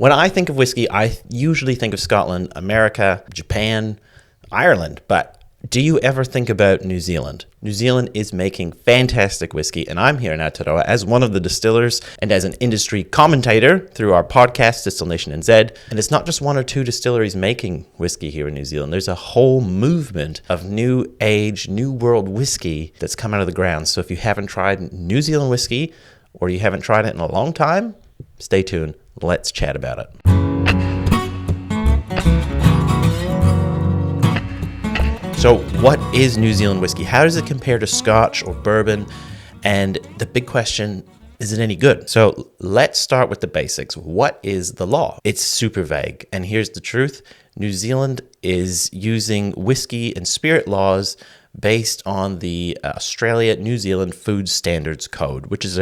When I think of whiskey, I usually think of Scotland, America, Japan, Ireland, but do you ever think about New Zealand? New Zealand is making fantastic whiskey, and I'm here in Aotearoa as one of the distillers and as an industry commentator through our podcast, Distil-Nation NZ. And it's not just one or two distilleries making whiskey here in New Zealand. There's a whole movement of new age, new world whiskey that's come out of the ground. So if you haven't tried New Zealand whiskey, or you haven't tried it in a long time, stay tuned. Let's chat about it. So what is New Zealand whiskey? How does it compare to Scotch or bourbon? And the big question, is it any good? So let's start with the basics. What is the law? It's super vague. And here's the truth. New Zealand is using whiskey and spirit laws based on the Australia-New Zealand Food Standards Code, which is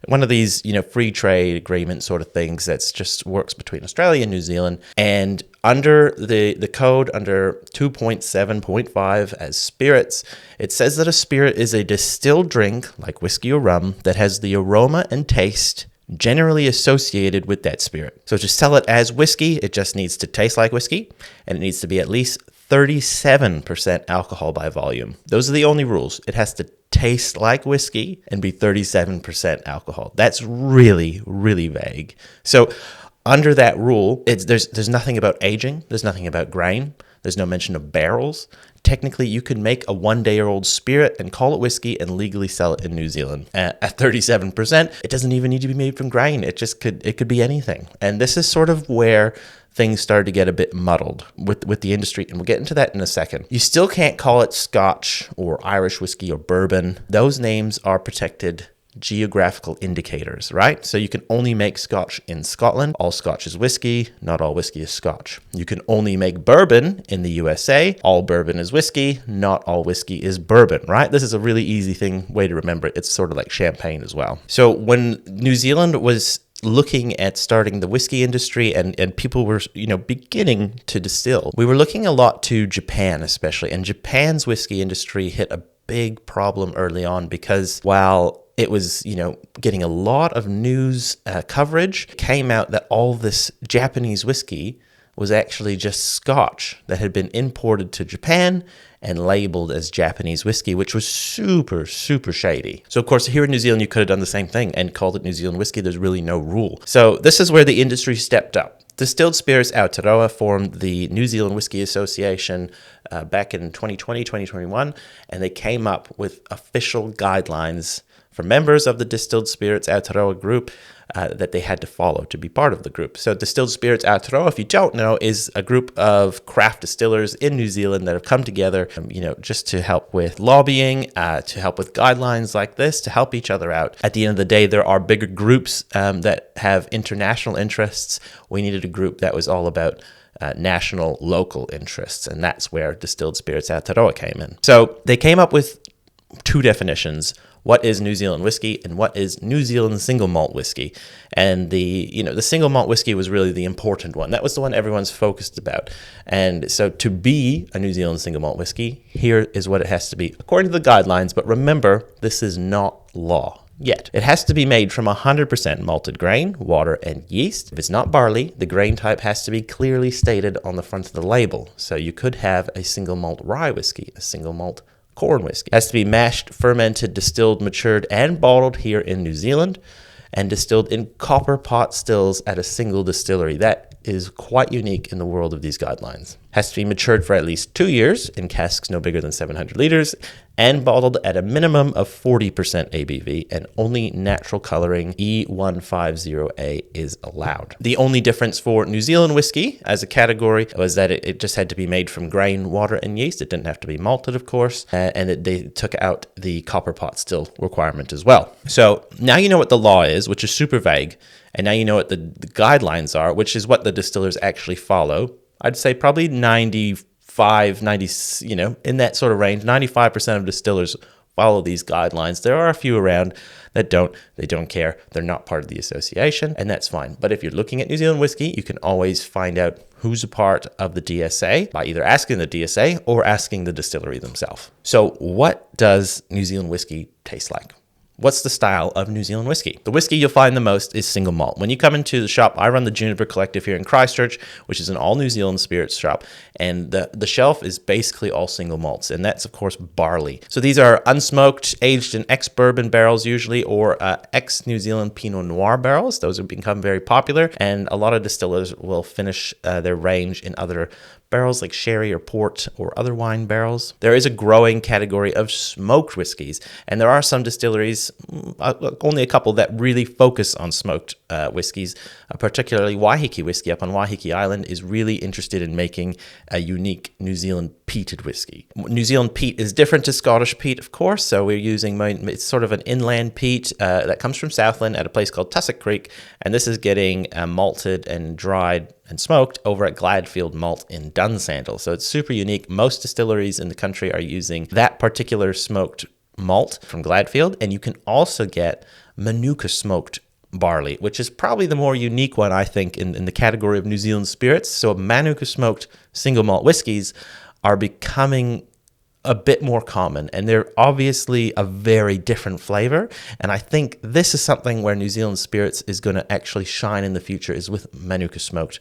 one of these, free trade agreement sort of things that's just works between Australia and New Zealand. And under the code, under 2.7.5 as spirits, it says that a spirit is a distilled drink, like whiskey or rum, that has the aroma and taste generally associated with that spirit. So to sell it as whiskey, it just needs to taste like whiskey, and it needs to be at least 37% alcohol by volume. Those are the only rules. It has to taste like whiskey and be 37% alcohol. That's really, really vague. So under that rule, there's nothing about aging. There's nothing about grain. There's no mention of barrels. Technically, you could make a one-day-old spirit and call it whiskey and legally sell it in New Zealand at 37%. It doesn't even need to be made from grain. It could be anything. And this is sort of where things started to get a bit muddled with the industry, and we'll get into that in a second. You still can't call it Scotch or Irish whiskey or bourbon. Those names are protected geographical indicators, right? So you can only make Scotch in Scotland. All Scotch is whiskey, not all whiskey is Scotch. You can only make bourbon in the USA. All bourbon is whiskey, not all whiskey is bourbon, right? This is a really easy way to remember it. It's sort of like champagne as well. So when New Zealand was looking at starting the whiskey industry and people were, beginning to distill, we were looking a lot to Japan especially, and Japan's whiskey industry hit a big problem early on because while it was, getting a lot of news coverage, it came out that all this Japanese whiskey was actually just Scotch that had been imported to Japan and labeled as Japanese whiskey, which was super, super shady. So, of course, here in New Zealand, you could have done the same thing and called it New Zealand whiskey. There's really no rule. So this is where the industry stepped up. Distilled Spirits Aotearoa formed the New Zealand Whisky Association back in 2020, 2021, and they came up with official guidelines for members of the Distilled Spirits Aotearoa group that they had to follow to be part of the group. So Distilled Spirits Aotearoa, if you don't know, is a group of craft distillers in New Zealand that have come together, just to help with lobbying, to help with guidelines like this, to help each other out. At the end of the day, there are bigger groups that have international interests. We needed a group that was all about national, local interests, and that's where Distilled Spirits Aotearoa came in. So they came up with two definitions. What is New Zealand whiskey and what is New Zealand single malt whiskey? And the single malt whiskey was really the important one. That was the one everyone's focused about. And so to be a New Zealand single malt whiskey, here is what it has to be according to the guidelines. But remember, this is not law yet. It has to be made from 100% malted grain, water, and yeast. If it's not barley, the grain type has to be clearly stated on the front of the label. So you could have a single malt rye whiskey, a single malt corn whiskey. It has to be mashed, fermented, distilled, matured, and bottled here in New Zealand, and distilled in copper pot stills at a single distillery. That is quite unique in the world of these guidelines. Has to be matured for at least 2 years in casks no bigger than 700 liters and bottled at a minimum of 40% ABV, and only natural coloring E150A is allowed. The only difference for New Zealand whiskey as a category was that it just had to be made from grain, water, and yeast. It didn't have to be malted, of course, and they took out the copper pot still requirement as well. So now you know what the law is, which is super vague, and now you know what the guidelines are, which is what the distillers actually follow. I'd say probably 95, 90, in that sort of range. 95% of distillers follow these guidelines. There are a few around that don't. They don't care. They're not part of the association, and that's fine. But if you're looking at New Zealand whiskey, you can always find out who's a part of the DSA by either asking the DSA or asking the distillery themselves. So what does New Zealand whiskey taste like? What's the style of New Zealand whiskey? The whiskey you'll find the most is single malt. When you come into the shop, I run the Juniper Collective here in Christchurch, which is an all New Zealand spirits shop, and the shelf is basically all single malts, and that's of course barley. So these are unsmoked, aged in ex-bourbon barrels usually, or ex-New Zealand Pinot Noir barrels. Those have become very popular, and a lot of distillers will finish their range in other barrels like sherry or port or other wine barrels. There is a growing category of smoked whiskies, and there are some distilleries, only a couple, that really focus on smoked whiskies. Particularly Waiheke Whiskey up on Waiheke Island is really interested in making a unique New Zealand peated whiskey. New Zealand peat is different to Scottish peat, of course, so we're using, it's sort of an inland peat that comes from Southland at a place called Herrick Creek, and this is getting malted and dried and smoked over at Gladfield Malt in Dunsandel. So it's super unique. Most distilleries in the country are using that particular smoked malt from Gladfield, and you can also get Manuka smoked barley, which is probably the more unique one, I think, in the category of New Zealand spirits. So Manuka smoked single malt whiskies are becoming a bit more common, and they're obviously a very different flavor. And I think this is something where New Zealand spirits is going to actually shine in the future, is with Manuka smoked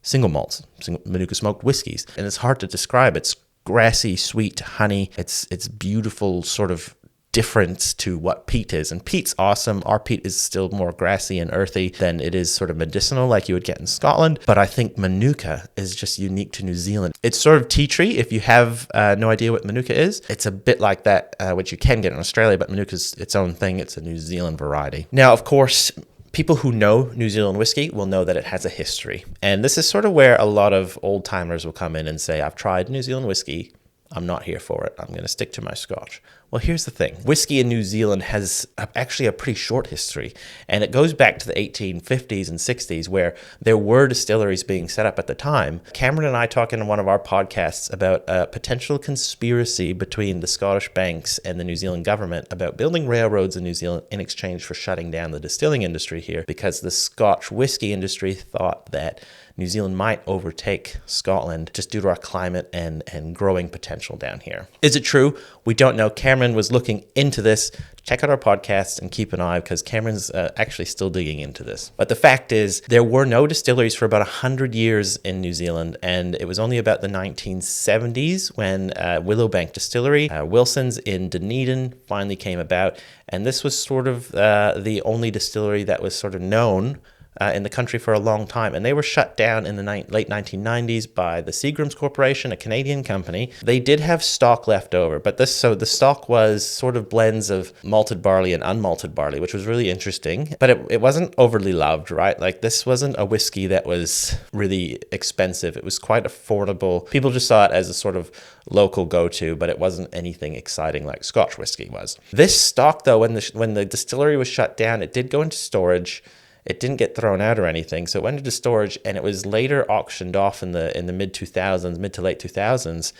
single malts, Manuka smoked whiskies. And it's hard to describe. It's grassy, sweet honey. It's beautiful, sort of different to what peat is. And peat's awesome. Our peat is still more grassy and earthy than it is sort of medicinal like you would get in Scotland. But I think Manuka is just unique to New Zealand. It's sort of tea tree. If you have no idea what Manuka is, it's a bit like that, which you can get in Australia, but Manuka's its own thing. It's a New Zealand variety. Now, of course, people who know New Zealand whiskey will know that it has a history. And this is sort of where a lot of old timers will come in and say, I've tried New Zealand whiskey. I'm not here for it. I'm going to stick to my Scotch. Well, here's the thing. Whiskey in New Zealand has actually a pretty short history, and it goes back to the 1850s and 60s, where there were distilleries being set up at the time. Cameron and I talked in one of our podcasts about a potential conspiracy between the Scottish banks and the New Zealand government about building railroads in New Zealand in exchange for shutting down the distilling industry here, because the Scotch whiskey industry thought that New Zealand might overtake Scotland just due to our climate and growing potential down here. Is it true? We don't know. Cameron was looking into this. Check out our podcast and keep an eye, because Cameron's actually still digging into this. But the fact is, there were no distilleries for about 100 years in New Zealand, and it was only about the 1970s when Willowbank Distillery, Wilson's in Dunedin, finally came about. And this was sort of the only distillery that was sort of known in the country for a long time, and they were shut down in the late 1990s by the Seagram's Corporation, a Canadian company. They did have stock left over, but the stock was sort of blends of malted barley and unmalted barley, which was really interesting, but it wasn't overly loved, right? Like, this wasn't a whiskey that was really expensive. It was quite affordable. People just saw it as a sort of local go-to, but it wasn't anything exciting like Scotch whiskey was. This stock, though, when the distillery was shut down, it did go into storage. It didn't get thrown out or anything, so it went into storage, and it was later auctioned off in the mid to late 2000s.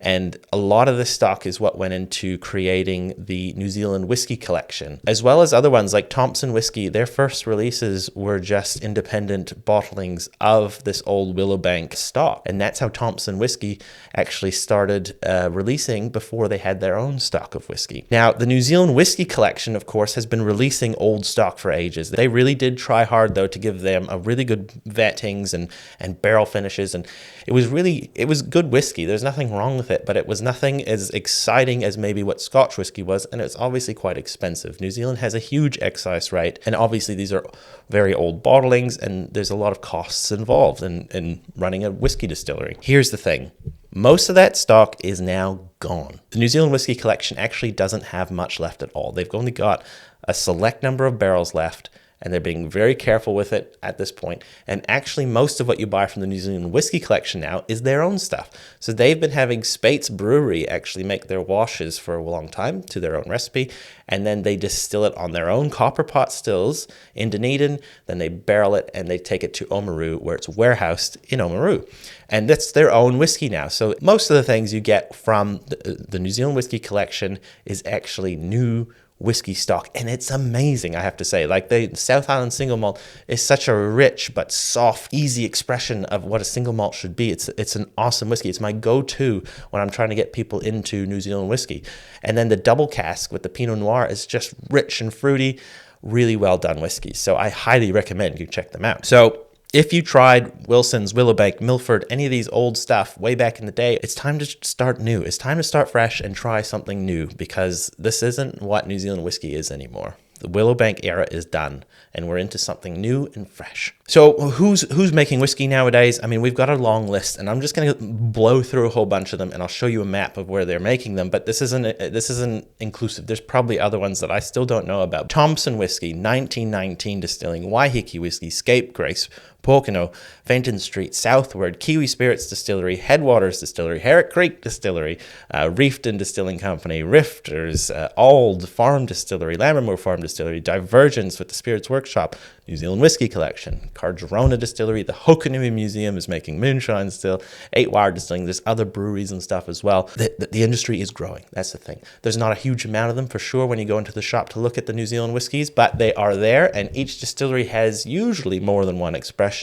And a lot of this stock is what went into creating the New Zealand Whisky Collection, as well as other ones like Thomson Whiskey. Their first releases were just independent bottlings of this old Willowbank stock. And that's how Thomson Whiskey actually started releasing before they had their own stock of whiskey. Now, the New Zealand Whisky Collection, of course, has been releasing old stock for ages. They really did try hard, though, to give them a really good vettings and barrel finishes. And it was good whiskey. There's nothing wrong with it, but it was nothing as exciting as maybe what Scotch whiskey was, and it's obviously quite expensive. New Zealand has a huge excise rate, and obviously these are very old bottlings, and there's a lot of costs involved in running a whiskey distillery. Here's the thing. Most of that stock is now gone. The New Zealand Whisky Collection actually doesn't have much left at all. They've only got a select number of barrels left, and they're being very careful with it at this point. And actually, most of what you buy from the New Zealand Whisky Collection now is their own stuff. So they've been having Speight's Brewery actually make their washes for a long time to their own recipe, and then they distill it on their own copper pot stills in Dunedin, then they barrel it and they take it to Oamaru, where it's warehoused in Oamaru. And that's their own whiskey now. So most of the things you get from the New Zealand Whisky Collection is actually new whiskey stock, and it's amazing, I have to say. Like, the South Island single malt is such a rich but soft, easy expression of what a single malt should be. It's an awesome whiskey. It's my go-to when I'm trying to get people into New Zealand whiskey. And then the double cask with the Pinot Noir is just rich and fruity, really well done whiskey. So I highly recommend you check them out. So if you tried Wilson's, Willowbank, Milford, any of these old stuff way back in the day, it's time to start new. It's time to start fresh and try something new, because this isn't what New Zealand whiskey is anymore. The Willowbank era is done, and we're into something new and fresh. So who's making whiskey nowadays? I mean, we've got a long list, and I'm just going to blow through a whole bunch of them, and I'll show you a map of where they're making them. But this isn't inclusive. There's probably other ones that I still don't know about. Thomson whiskey, 1919 distilling, Waiheke whiskey, Scapegrace, Pōkeno, Fenton Street, Southward, Kiwi Spirits Distillery, Headwaters Distillery, Herrick Creek Distillery, Reefton Distilling Company, Rifters, Auld Farm Distillery, Lammermoor Farm Distillery, Divergence with the Spirits Workshop, New Zealand Whisky Collection, Cardrona Distillery, the Pōkeno Museum is making moonshine still, 8 Wire Distilling, there's other breweries and stuff as well. The industry is growing, that's the thing. There's not a huge amount of them for sure when you go into the shop to look at the New Zealand whiskies, but they are there, and each distillery has usually more than one expression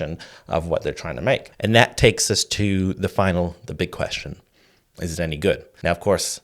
of what they're trying to make. And that takes us to the big question. Is it any good? Now, of course,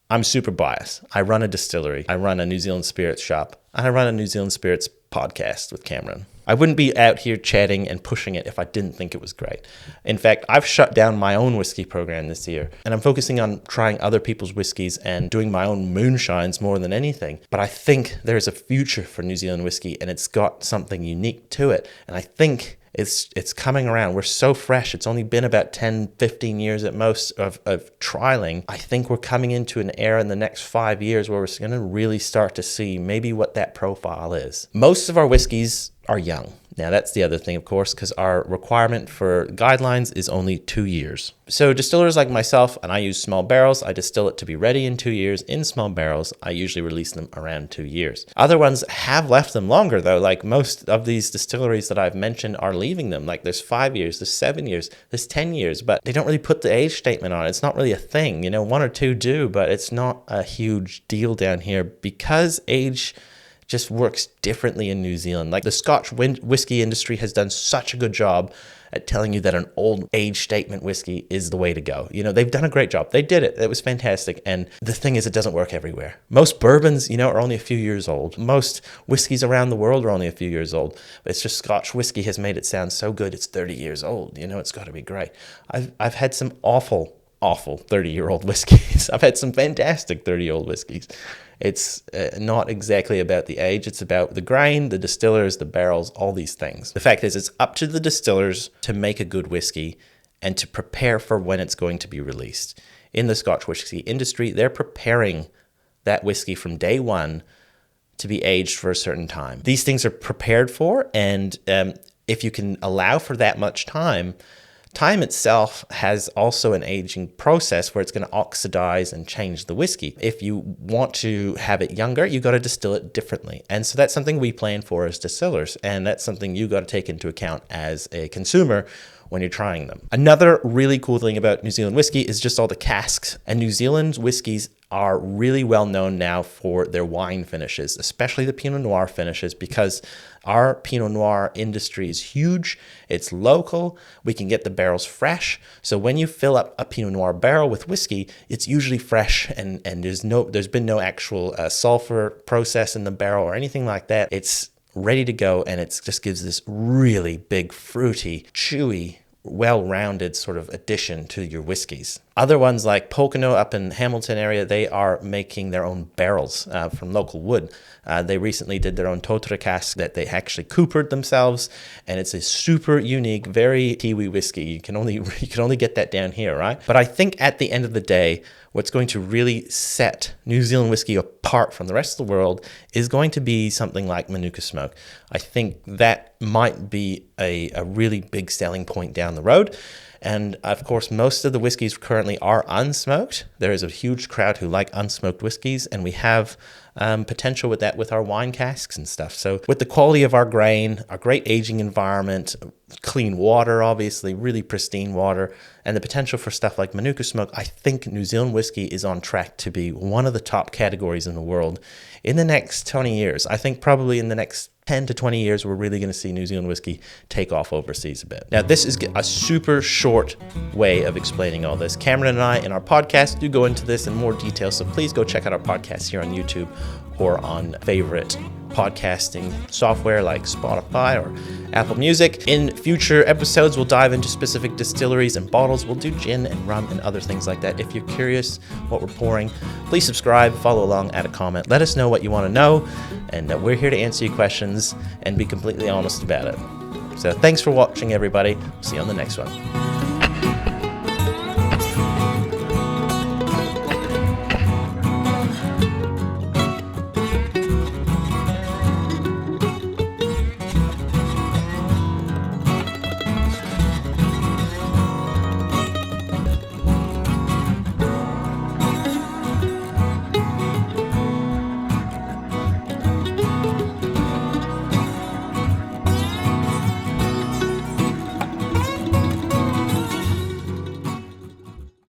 I'm super biased. I run a distillery, I run a New Zealand spirits shop, and I run a New Zealand spirits podcast with Cameron. I wouldn't be out here chatting and pushing it if I didn't think it was great. In fact, I've shut down my own whiskey program this year, and I'm focusing on trying other people's whiskeys and doing my own moonshines more than anything. But I think there's a future for New Zealand whiskey, and it's got something unique to it. And I think it's coming around. We're so fresh. It's only been about 10, 15 years at most of trialing. I think we're coming into an era in the next 5 years where we're going to really start to see maybe what that profile is. Most of our whiskeys are young. Now, that's the other thing, of course, because our requirement for guidelines is only 2 years. So distillers like myself, and I use small barrels, I distill it to be ready in 2 years. In small barrels, I usually release them around 2 years. Other ones have left them longer, though. Like most of these distilleries that I've mentioned are leaving them. Like there's 5 years, there's 7 years, there's 10 years, but they don't really put the age statement on it. It's not really a thing. You know, 1 or 2 do, but it's not a huge deal down here because age just works differently in New Zealand. Like the Scotch whiskey industry has done such a good job at telling you that an old age statement whiskey is the way to go. You know, they've done a great job. They did it. It was fantastic. And the thing is, it doesn't work everywhere. Most bourbons, you know, are only a few years old. Most whiskeys around the world are only a few years old. But it's just Scotch whiskey has made it sound so good. It's 30 years old. You know, it's got to be great. I've had some awful 30-year-old whiskeys. I've had some fantastic 30-year-old whiskeys. It's not exactly about the age. It's about the grain, the distillers, the barrels, all these things. The fact is, it's up to the distillers to make a good whiskey and to prepare for when it's going to be released. In the Scotch whiskey industry, they're preparing that whiskey from day one to be aged for a certain time. These things are prepared for, and if you can allow for that much time itself has also an aging process where it's going to oxidize and change the whiskey. If you want to have it younger, you got to distill it differently. And so that's something we plan for as distillers. And that's something you got to take into account as a consumer when you're trying them. Another really cool thing about New Zealand whiskey is just all the casks. And New Zealand whiskeys are really well known now for their wine finishes, especially the Pinot Noir finishes, because our Pinot Noir industry is huge. It's local. We can get the barrels fresh. So when you fill up a Pinot Noir barrel with whiskey, it's usually fresh, and there's been no actual sulfur process in the barrel or anything like that. It's ready to go, and it just gives this really big, fruity, chewy, well-rounded sort of addition to your whiskeys. Other ones like Pōkeno up in Hamilton area, they are making their own barrels from local wood. They recently did their own totara cask that they actually coopered themselves, and it's a super unique, very Kiwi whiskey. You can only get that down here, right? But I think at the end of the day, what's going to really set New Zealand whiskey apart from the rest of the world is going to be something like Manuka smoke. I think that might be a really big selling point down the road. And of course, most of the whiskeys currently are unsmoked. There is a huge crowd who like unsmoked whiskeys, and we have potential with that with our wine casks and stuff. So with the quality of our grain, our great aging environment, clean water, obviously, really pristine water, and the potential for stuff like Manuka smoke, I think New Zealand whiskey is on track to be one of the top categories in the world in the next 20 years. I think probably in the next 10 to 20 years, we're really going to see New Zealand whiskey take off overseas a bit. Now, this is a super short way of explaining all this. Cameron and I in our podcast do go into this in more detail, so please go check out our podcast here on YouTube or on favorite podcasting software like Spotify or Apple Music. In future episodes, we'll dive into specific distilleries and bottles. We'll do gin and rum and other things like that. If you're curious what we're pouring, please subscribe, follow along, add a comment. Let us know what you want to know, and we're here to answer your questions and be completely honest about it. So thanks for watching, everybody. See you on the next one.